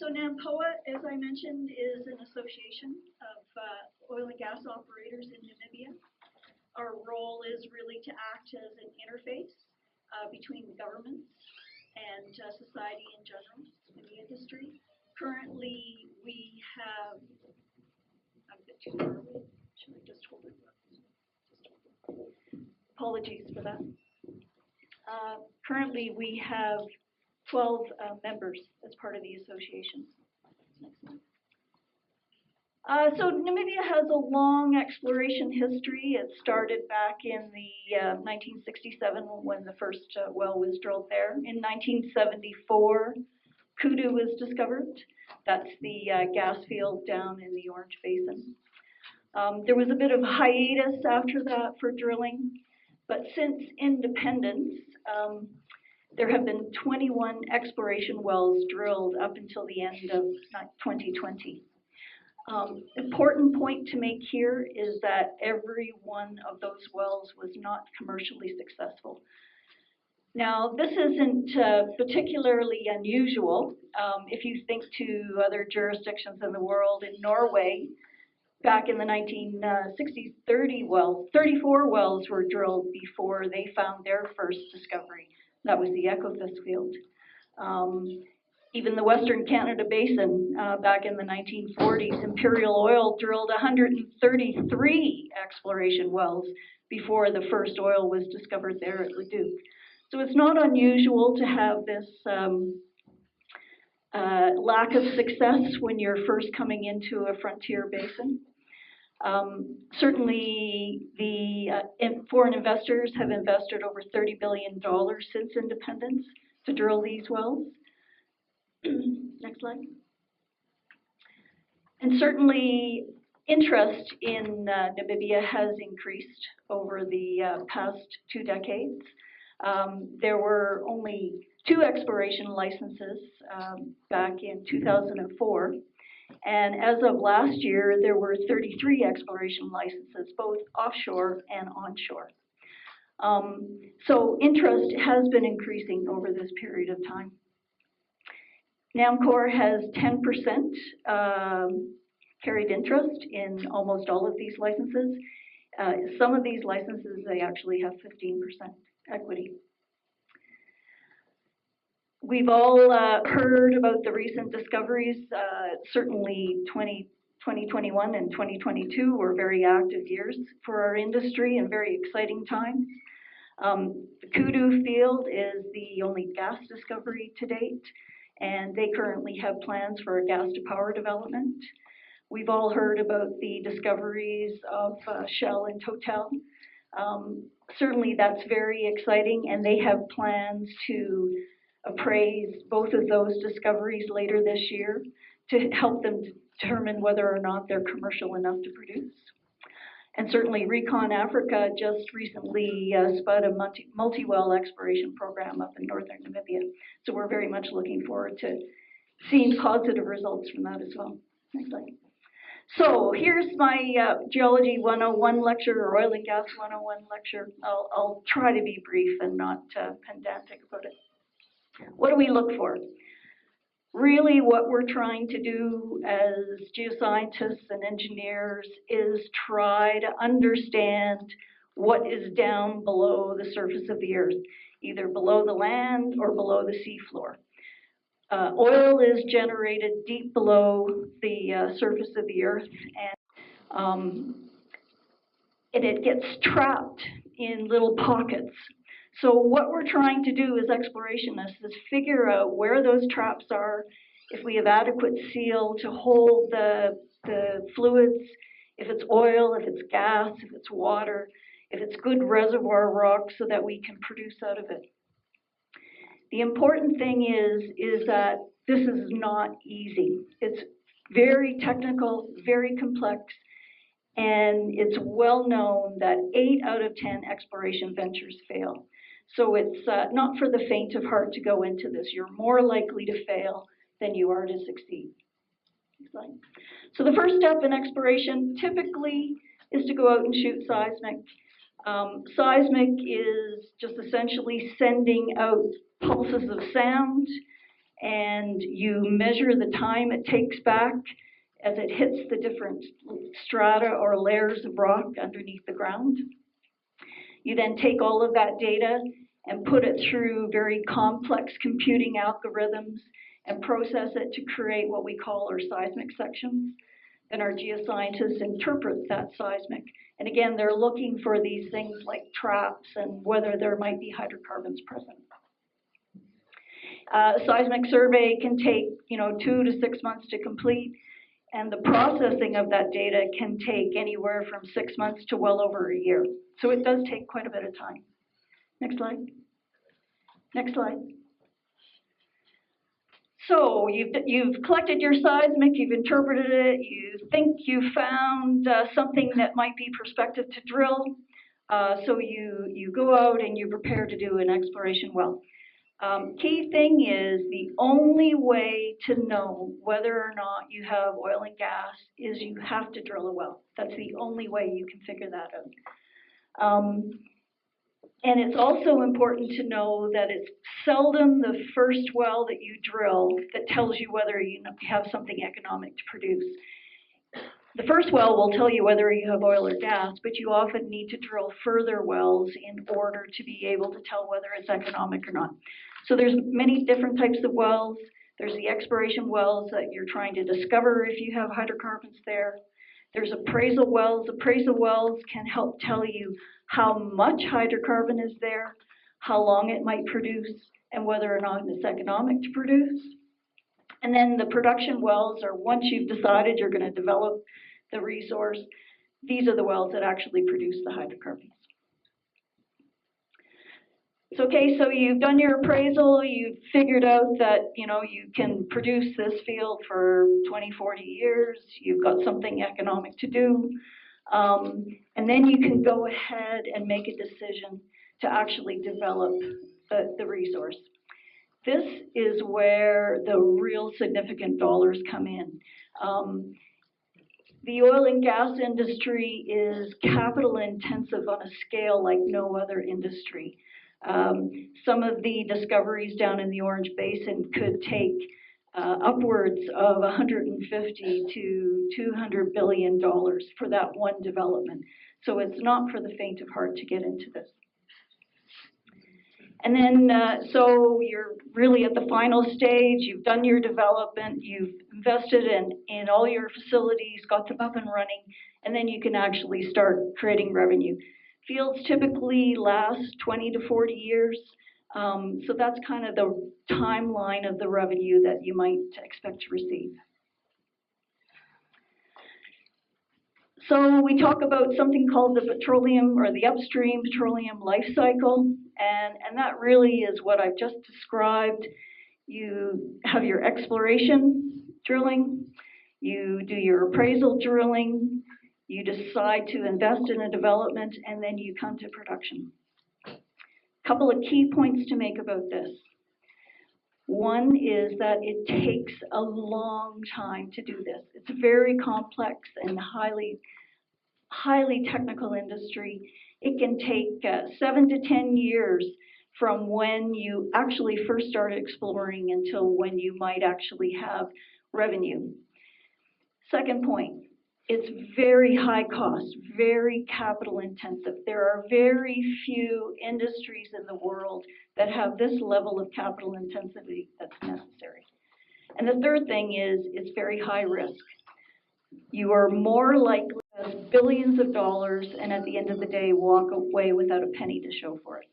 So NAMPOA, as I mentioned, is an association of oil and gas operators in Namibia. Our role is really to act as an interface between the governments and society in general in the industry. Currently, we have, I'm a bit too far away. Should I just hold it up? Apologies for that. Currently, we have 12 members as part of the association. Next slide. So Namibia has a long exploration history. It started back in the 1967 when the first well was drilled there. In 1974, Kudu was discovered. That's the gas field down in the Orange Basin. There was a bit of hiatus after that for drilling, but since independence, there have been 21 exploration wells drilled up until the end of 2020. Important point to make here is that every one of those wells was not commercially successful. Now, this isn't particularly unusual. If you think to other jurisdictions in the world, in Norway, back in the 1960s, 34 wells were drilled before they found their first discovery. That was the Ekofisk field. Even the Western Canada Basin, back in the 1940s, Imperial Oil drilled 133 exploration wells before the first oil was discovered there at Leduc. So it's not unusual to have this lack of success when you're first coming into a frontier basin. Certainly, the foreign investors have invested over $30 billion since independence to drill these wells. Next slide. And certainly, interest in Namibia has increased over the past 2 decades. There were only 2 exploration licenses back in 2004. And as of last year, there were 33 exploration licenses, both offshore and onshore. So interest has been increasing over this period of time. NAMCOR has 10% carried interest in almost all of these licenses. Some of these licenses, they actually have 15% equity. We've all heard about the recent discoveries. Certainly 2021 and 2022 were very active years for our industry and very exciting times. The Kudu field is the only gas discovery to date, and they currently have plans for a gas-to-power development. We've all heard about the discoveries of Shell and Total. Certainly that's very exciting, and they have plans to appraise both of those discoveries later this year to help them determine whether or not they're commercial enough to produce. And certainly Recon Africa just recently spud a multi-well exploration program up in northern Namibia. So we're very much looking forward to seeing positive results from that as well. Next slide. So here's my Geology 101 lecture, or Oil and Gas 101 lecture. I'll try to be brief and not pedantic about it. What do we look for? Really what we're trying to do as geoscientists and engineers is try to understand what is down below the surface of the earth, either below the land or below the seafloor. Oil is generated deep below the surface of the earth, and it gets trapped in little pockets. So what we're trying to do as explorationists is figure out where those traps are, if we have adequate seal to hold the fluids, if it's oil, if it's gas, if it's water, if it's good reservoir rock so that we can produce out of it. The important thing is that this is not easy. It's very technical, very complex, and it's well known that 8 out of 10 exploration ventures fail. So it's not for the faint of heart to go into this. You're more likely to fail than you are to succeed. So the first step in exploration typically is to go out and shoot seismic. Seismic is just essentially sending out pulses of sound and you measure the time it takes back as it hits the different strata or layers of rock underneath the ground. You then take all of that data and put it through very complex computing algorithms and process it to create what we call our seismic sections. Then our geoscientists interpret that seismic. And again, they're looking for these things like traps and whether there might be hydrocarbons present. A seismic survey can take, 2 to 6 months to complete, and the processing of that data can take anywhere from 6 months to well over a year. So it does take quite a bit of time. Next slide. Next slide. So you've collected your seismic, you've interpreted it, you think you found something that might be prospective to drill. So you go out and you prepare to do an exploration well. Key thing is the only way to know whether or not you have oil and gas is you have to drill a well. That's the only way you can figure that out. And it's also important to know that it's seldom the first well that you drill that tells you whether you have something economic to produce. The first well will tell you whether you have oil or gas, but you often need to drill further wells in order to be able to tell whether it's economic or not. So there's many different types of wells. There's the exploration wells that you're trying to discover if you have hydrocarbons there. There's appraisal wells. Appraisal wells can help tell you how much hydrocarbon is there, how long it might produce, and whether or not it's economic to produce. And then the production wells are once you've decided you're going to develop the resource, these are the wells that actually produce the hydrocarbons. So, okay, so you've done your appraisal, you've figured out that, you can produce this field for 20, 40 years, you've got something economic to do, and then you can go ahead and make a decision to actually develop the resource. This is where the real significant dollars come in. The oil and gas industry is capital intensive on a scale like no other industry. Some of the discoveries down in the Orange Basin could take upwards of $150 to $200 billion for that one development. So it's not for the faint of heart to get into this. And then, so you're really at the final stage, you've done your development, you've invested in all your facilities, got them up and running, and then you can actually start creating revenue. Fields typically last 20 to 40 years, so that's kind of the timeline of the revenue that you might expect to receive. So we talk about something called the petroleum or the upstream petroleum life cycle, and that really is what I've just described. You have your exploration drilling, you do your appraisal drilling, you decide to invest in a development, and then you come to production. A couple of key points to make about this. One is that it takes a long time to do this. It's a very complex and highly technical industry. It can take 7 to 10 years from when you actually first started exploring until when you might actually have revenue. Second point, it's very high cost, very capital intensive. There are very few industries in the world that have this level of capital intensity that's necessary. And the third thing is it's very high risk. You are more likely to have billions of dollars and at the end of the day walk away without a penny to show for it.